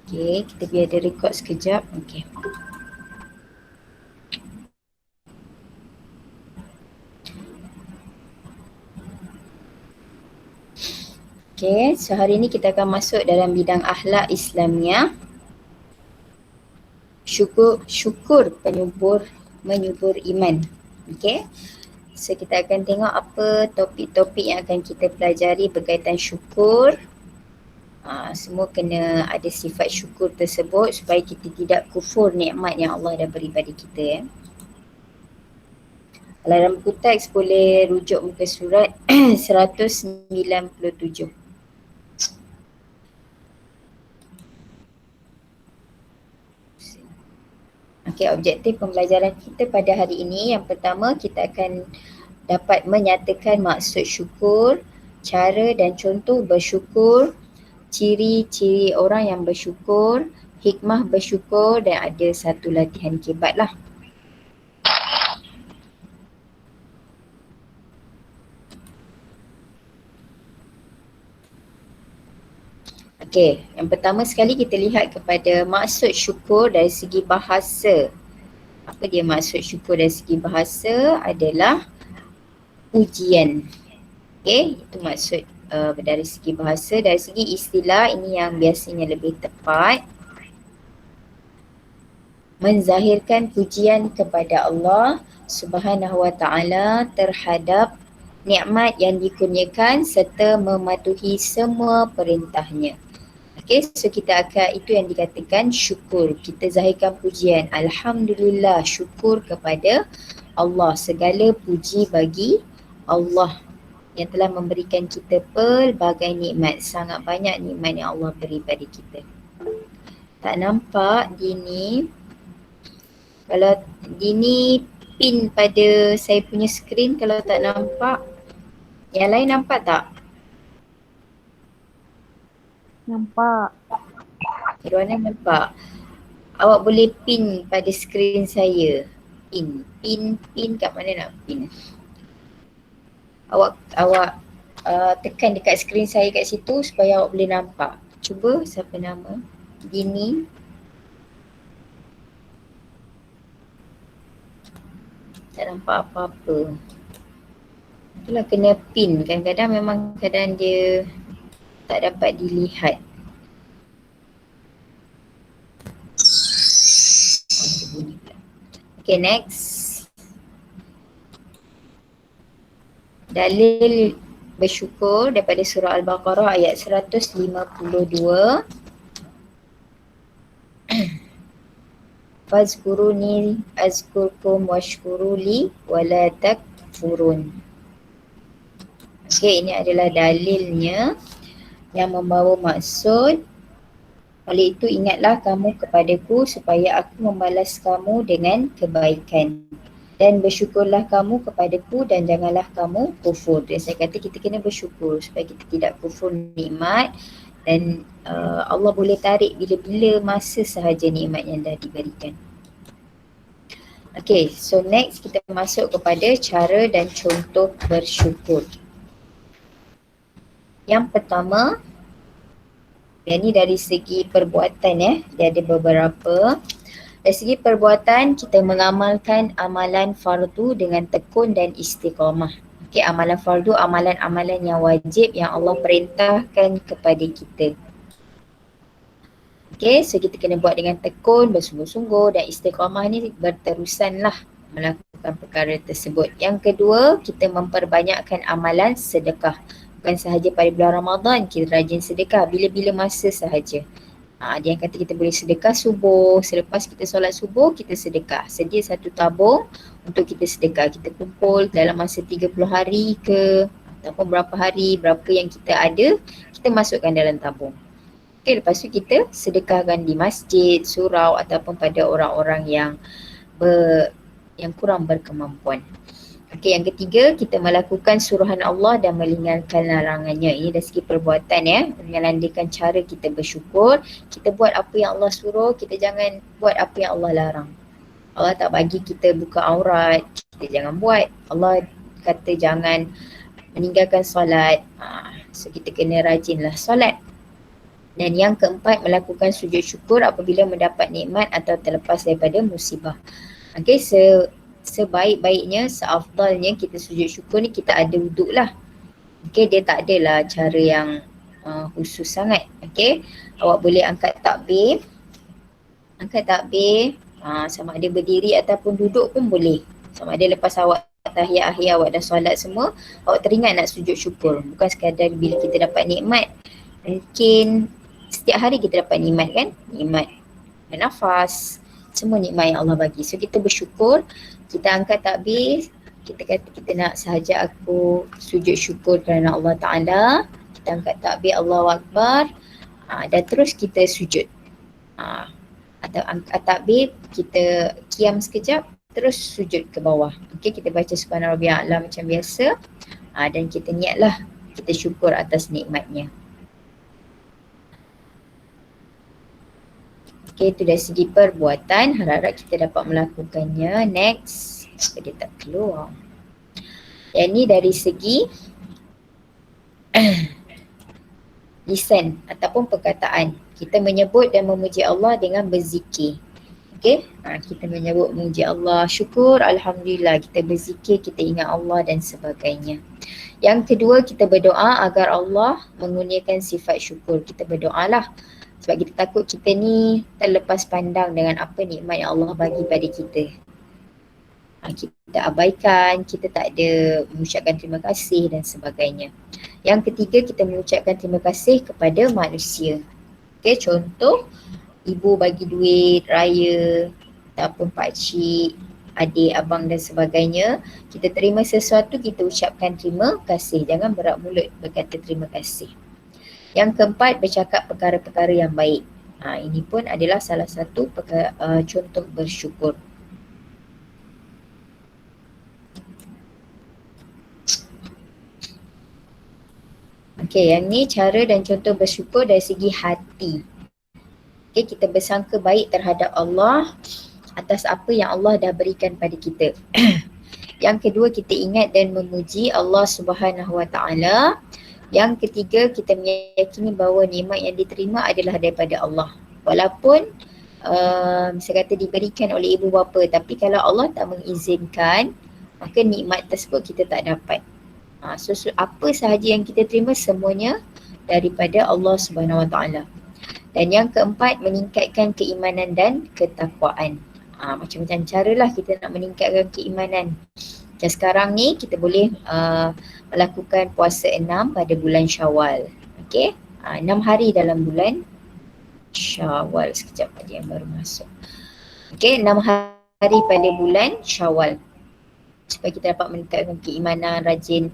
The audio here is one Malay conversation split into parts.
Okay, kita biar dia record sekejap. Okay. Okay, so hari ni kita akan masuk dalam bidang akhlak Islamiah. Syukur menyubur iman. Okay. So kita akan tengok apa topik-topik yang akan kita pelajari berkaitan syukur. Semua kena ada sifat syukur tersebut supaya kita tidak kufur nikmat yang Allah dah beri pada kita ya. Kalau dalam buku teks boleh rujuk muka surat 197. Okey, objektif pembelajaran kita pada hari ini yang pertama kita akan dapat menyatakan maksud syukur, cara dan contoh bersyukur, ciri-ciri orang yang bersyukur, hikmah bersyukur dan ada satu latihan kibat lah. Okey, yang pertama sekali kita lihat kepada maksud syukur dari segi bahasa. Apa dia maksud syukur dari segi bahasa adalah pujian. Okey, itu maksud dari segi bahasa. Dari segi istilah ini yang biasanya lebih tepat. Menzahirkan pujian kepada Allah Subhanahu Wa Taala terhadap nikmat yang dikurniakan serta mematuhi semua perintahnya. Okay, so kita akan, itu yang dikatakan syukur. Kita zahirkan pujian. Alhamdulillah, syukur kepada Allah. Segala puji bagi Allah yang telah memberikan kita pelbagai nikmat. Sangat banyak nikmat yang Allah beri pada kita. Tak nampak Dini? Kalau Dini pin pada saya punya skrin kalau tak nampak. Yang lain nampak tak? Nampak. Irwana nampak. Awak boleh pin pada skrin saya. Pin kat mana nak pin? Awak tekan dekat skrin saya kat situ supaya awak boleh nampak. Cuba siapa nama? Dini. Tak nampak apa-apa. Itulah kena pin. Kadang-kadang memang kadang dia tak dapat dilihat. Okay, next. Dalil bersyukur daripada surah Al-Baqarah ayat 152. Fazkuruni azkurkum washkuruli wala takfurun. Okay, ini adalah dalilnya yang membawa maksud. Oleh itu ingatlah kamu kepadaku supaya aku membalas kamu dengan kebaikan. Dan bersyukurlah kamu kepadaku dan janganlah kamu kufur. Dan saya kata kita kena bersyukur supaya kita tidak kufur nikmat. Dan Allah boleh tarik bila-bila masa sahaja nikmat yang dah diberikan. Okay, so next kita masuk kepada cara dan contoh bersyukur. Yang pertama, yang ni dari segi perbuatan ya, dia ada beberapa. Dari segi perbuatan, kita mengamalkan amalan fardu dengan tekun dan istiqamah. Okay, amalan fardu, amalan-amalan yang wajib yang Allah perintahkan kepada kita. Okay, so kita kena buat dengan tekun, bersungguh-sungguh dan istiqamah ni berterusan lah melakukan perkara tersebut. Yang kedua, kita memperbanyakkan amalan sedekah. Bukan sahaja pada bulan Ramadan kita rajin sedekah, bila-bila masa sahaja. Dia yang kata kita boleh sedekah subuh, selepas kita solat subuh kita sedekah. Sedia satu tabung untuk kita sedekah. Kita kumpul dalam masa 30 hari ke ataupun berapa hari, berapa yang kita ada, kita masukkan dalam tabung. Okay, lepas tu kita sedekahkan di masjid, surau ataupun pada orang-orang yang kurang berkemampuan. Okey, yang ketiga, kita melakukan suruhan Allah dan meninggalkan larangannya. Ini dari segi perbuatan ya, mengelandikan cara kita bersyukur. Kita buat apa yang Allah suruh, kita jangan buat apa yang Allah larang. Allah tak bagi kita buka aurat, kita jangan buat. Allah kata jangan meninggalkan solat. So kita kena rajinlah solat. Dan yang keempat, melakukan sujud syukur apabila mendapat nikmat atau terlepas daripada musibah. Okey, sebaik-baiknya, seafdalnya kita sujud syukur ni kita ada wuduk lah. Okey, dia tak adalah cara yang khusus sangat. Okey, awak boleh angkat takbir. Sama ada berdiri ataupun duduk pun boleh. Sama ada lepas awak tahiyat akhir, awak dah solat semua, awak teringat nak sujud syukur. Bukan sekadar bila kita dapat nikmat. Mungkin setiap hari kita dapat nikmat kan? Nikmat bernafas, semua nikmat yang Allah bagi. So kita bersyukur, kita angkat takbir, kita kata kita nak sahaja aku sujud syukur kerana Allah Ta'ala. Kita angkat takbir Allahu Akbar, dan terus kita sujud. Atau angkat takbir, kita kiam sekejap, terus sujud ke bawah. Okey, kita baca subhana rabbiyal a'la macam biasa, dan kita niatlah kita syukur atas nikmatnya. Okey, itu dari segi perbuatan, harap-harap kita dapat melakukannya. Next, dia tak keluar. Yang ni dari segi lisan ataupun perkataan. Kita menyebut dan memuji Allah dengan berzikir. Okey, kita menyebut memuji Allah, syukur, alhamdulillah, kita berzikir, kita ingat Allah dan sebagainya. Yang kedua, kita berdoa agar Allah mengurniakan sifat syukur. Kita berdoalah sebab kita takut kita ni terlepas pandang dengan apa nikmat yang Allah bagi pada kita. Kita abaikan, kita tak ada mengucapkan terima kasih dan sebagainya. Yang ketiga, kita mengucapkan terima kasih kepada manusia. Okay, contoh, ibu bagi duit raya ataupun pakcik, adik, abang dan sebagainya. Kita terima sesuatu, kita ucapkan terima kasih. Jangan berat mulut berkata terima kasih. Yang keempat, bercakap perkara-perkara yang baik. Ini pun adalah salah satu contoh bersyukur. Okey, yang ni cara dan contoh bersyukur dari segi hati. Okey, kita bersangka baik terhadap Allah atas apa yang Allah dah berikan pada kita. Yang kedua, kita ingat dan memuji Allah Subhanahu Wa Taala. Yang ketiga, kita meyakini bahawa nikmat yang diterima adalah daripada Allah. Walaupun saya kata diberikan oleh ibu bapa, tapi kalau Allah tak mengizinkan, maka nikmat tersebut kita tak dapat. So apa sahaja yang kita terima semuanya daripada Allah Subhanahu Wa Taala. Dan yang keempat, meningkatkan keimanan dan ketakwaan. Macam-macam caralah kita nak meningkatkan keimanan. Dan sekarang ni kita boleh melakukan puasa 6 pada bulan Syawal. Okey, 6 hari dalam bulan Syawal. Sekejap aja yang baru masuk. Okey, 6 hari pada bulan Syawal. Supaya kita dapat meningkatkan keimanan, rajin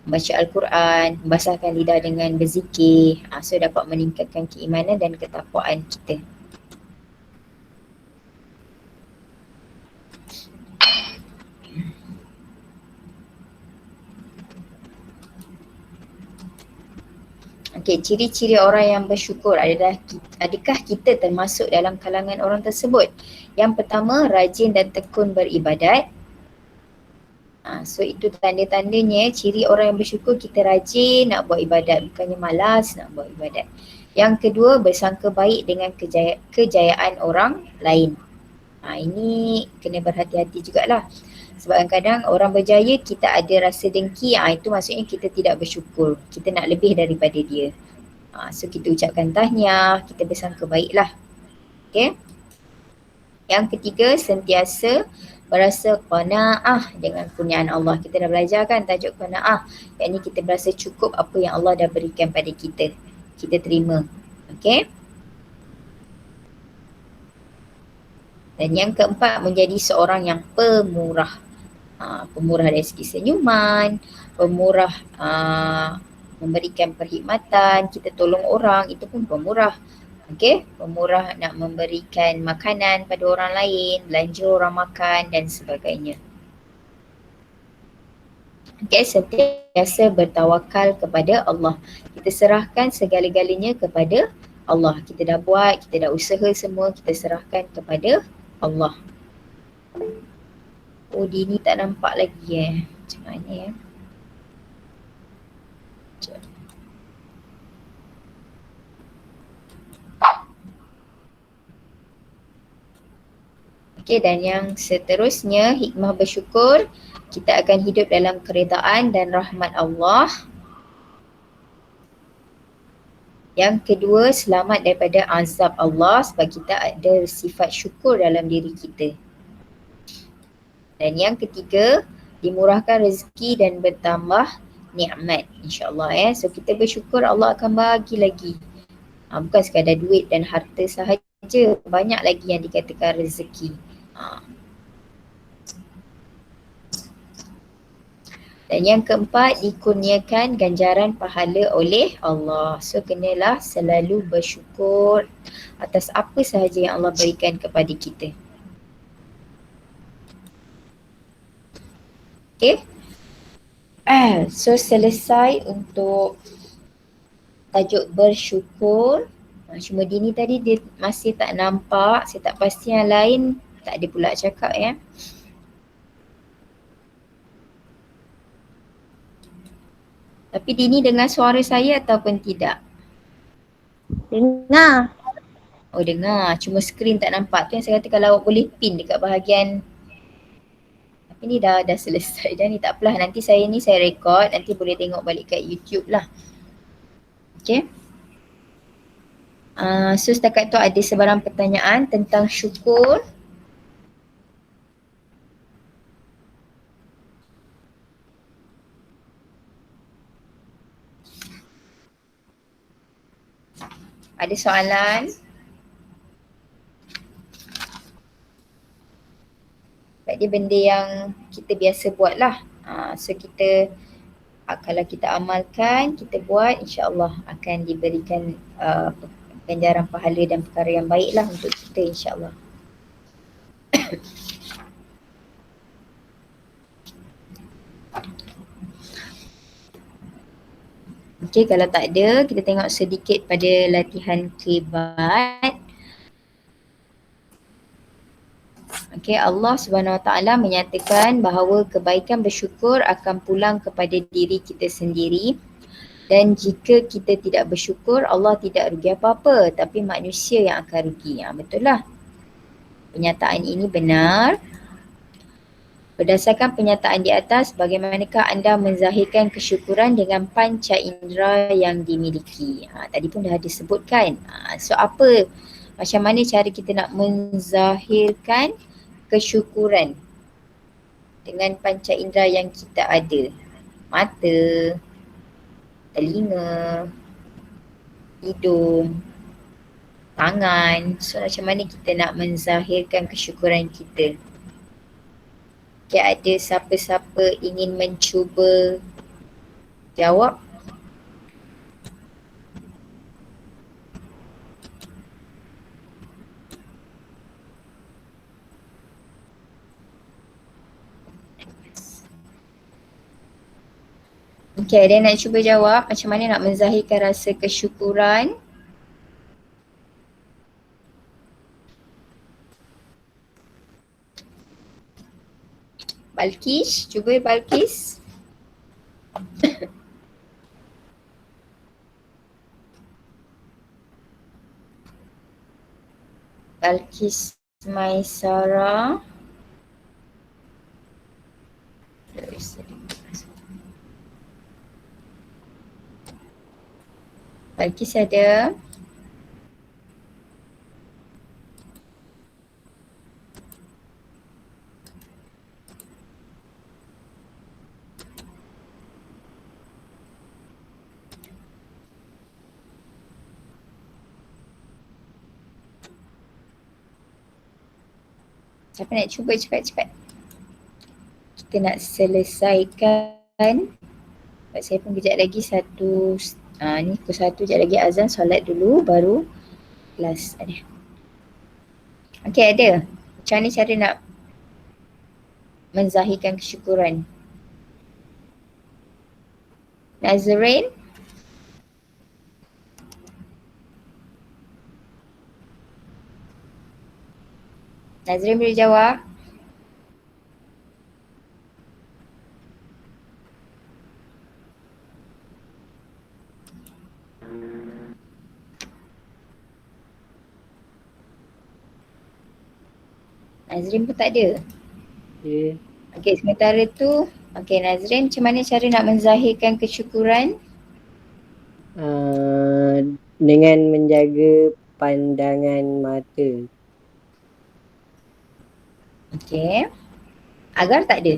baca Al-Quran, membasahkan lidah dengan berzikir. So dapat meningkatkan keimanan dan ketakwaan kita. Okey, ciri-ciri orang yang bersyukur adalah, adakah kita termasuk dalam kalangan orang tersebut? Yang pertama, rajin dan tekun beribadat. So itu tanda-tandanya, ciri orang yang bersyukur, kita rajin nak buat ibadat, bukannya malas nak buat ibadat. Yang kedua, bersangka baik dengan kejayaan orang lain. Ini kena berhati-hati jugalah. Sebab kadang-kadang orang berjaya, kita ada rasa dengki, itu maksudnya kita tidak bersyukur. Kita nak lebih daripada dia. So kita ucapkan tahniah, kita bersangka baiklah. Okay. Yang ketiga, sentiasa berasa qanaah dengan kurniaan Allah. Kita dah belajar kan tajuk qanaah. Yang ni kita berasa cukup apa yang Allah dah berikan pada kita. Kita terima. Okay. Dan yang keempat, menjadi seorang yang pemurah. Pemurah dari segi senyuman, pemurah memberikan perkhidmatan, kita tolong orang, itu pun pemurah. Okey, pemurah nak memberikan makanan pada orang lain, belanja orang makan dan sebagainya. Okey, sentiasa bertawakal kepada Allah. Kita serahkan segala-galanya kepada Allah. Kita dah buat, kita dah usaha semua, kita serahkan kepada Allah. Oh, Dini tak nampak lagi Macam mana Okey, dan yang seterusnya, hikmah bersyukur, kita akan hidup dalam keredaan dan rahmat Allah. Yang kedua, selamat daripada azab Allah sebab kita ada sifat syukur dalam diri kita. Dan yang ketiga, dimurahkan rezeki dan bertambah nikmat, insya-Allah. So kita bersyukur, Allah akan bagi lagi. Bukan sekadar duit dan harta sahaja, banyak lagi yang dikatakan rezeki. Dan yang keempat, dikurniakan ganjaran pahala oleh Allah. So kenalah selalu bersyukur atas apa sahaja yang Allah berikan kepada kita. Okay. So selesai untuk tajuk bersyukur. Cuma Dini tadi dia masih tak nampak, saya tak pasti yang lain tak ada pula cakap ya. Tapi Dini dengar suara saya ataupun tidak? Dengar. Oh dengar, cuma skrin tak nampak. Tu yang saya kata kalau awak boleh pin dekat bahagian. Tapi ni dah selesai dah ni, tak apalah. Nanti saya record, nanti boleh tengok balik kat YouTube lah. Okay. So setakat tu ada sebarang pertanyaan tentang syukur. Ada soalan? Sebab dia benda yang kita biasa buat lah. So kita, kalau kita amalkan, kita buat, insya-Allah akan diberikan ganjaran pahala dan perkara yang baik lah untuk kita, insya-Allah. Okey, kalau tak ada, kita tengok sedikit pada latihan klibat. Okey, Allah Subhanahu Wa Taala menyatakan bahawa kebaikan bersyukur akan pulang kepada diri kita sendiri. Dan jika kita tidak bersyukur, Allah tidak rugi apa-apa, tapi manusia yang akan rugi. Betul lah. Penyataan ini benar. Berdasarkan penyataan di atas, bagaimanakah anda menzahirkan kesyukuran dengan panca indera yang dimiliki? Tadi pun dah disebutkan. So apa, macam mana cara kita nak menzahirkan kesyukuran dengan panca indera yang kita ada? Mata, telinga, hidung, tangan. So macam mana kita nak menzahirkan kesyukuran kita? Okay, ada siapa-siapa ingin mencuba jawab? Okay, ada yang nak cuba jawab macam mana nak menzahirkan rasa kesyukuran? Balkis, cuba Balkis. Balkis Maisara. Balkis ada. Siapa nak cuba cepat-cepat? Kita nak selesaikan. Sebab saya pun kejap lagi ni pukul 1 kejap lagi azan, solat dulu baru kelas ada. Okey, ada. Macam mana cara nak menzahirkan kesyukuran? Nazrin? Nazrin boleh jawab? Nazrin pun tak ada. Ya. Okey, sementara tu, okey Nazrin, macam mana cara nak menzahirkan kesyukuran? Dengan menjaga pandangan mata. Okey. Agar tak ada.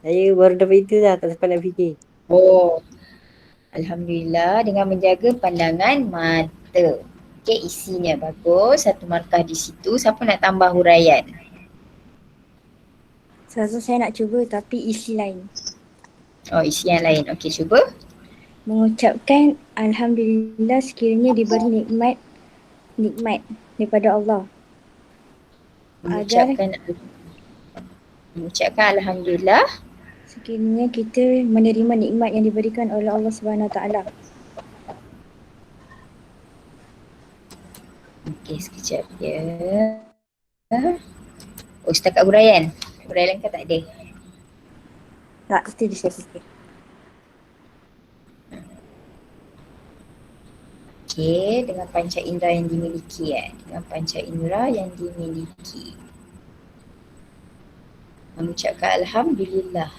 Saya baru dapat itu dah, tak sempat nak fikir. Oh, Alhamdulillah dengan menjaga pandangan mata. Okey, isinya bagus. 1 markah di situ. Siapa nak tambah huraian? Saya rasa saya nak cuba tapi isi lain. Oh, isi yang lain. Okey, cuba. Mengucapkan Alhamdulillah sekiranya diberi nikmat daripada Allah. Mengucapkan Alhamdulillah. Sekiranya kita menerima nikmat yang diberikan oleh Allah Subhanahu Wa Taala. Okey, sekejap ya. Oh, setakat huraian. Huraian lain kan tak ada? Tak, itu saya fikir. Okey, dengan panca indera yang dimiliki dengan panca indera yang dimiliki. Mengucapkan Alhamdulillah.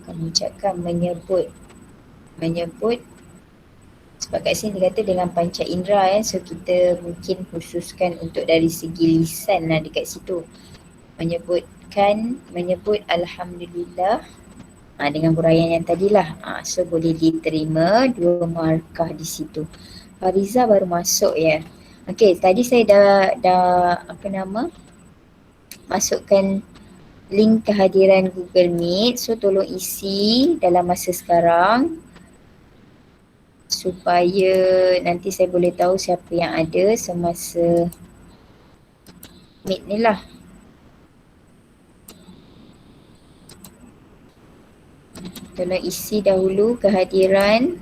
Mengucapkan menyebut sebab kat sini dia kata dengan panca indera so kita mungkin khususkan untuk dari segi lisan lah dekat situ. Menyebut Alhamdulillah dengan huraian yang tadilah. So boleh diterima 2 markah di situ. Fariza baru masuk ya. Okey, tadi saya dah masukkan link kehadiran Google Meet. So tolong isi dalam masa sekarang supaya nanti saya boleh tahu siapa yang ada semasa Meet ni lah. Tolong isi dahulu kehadiran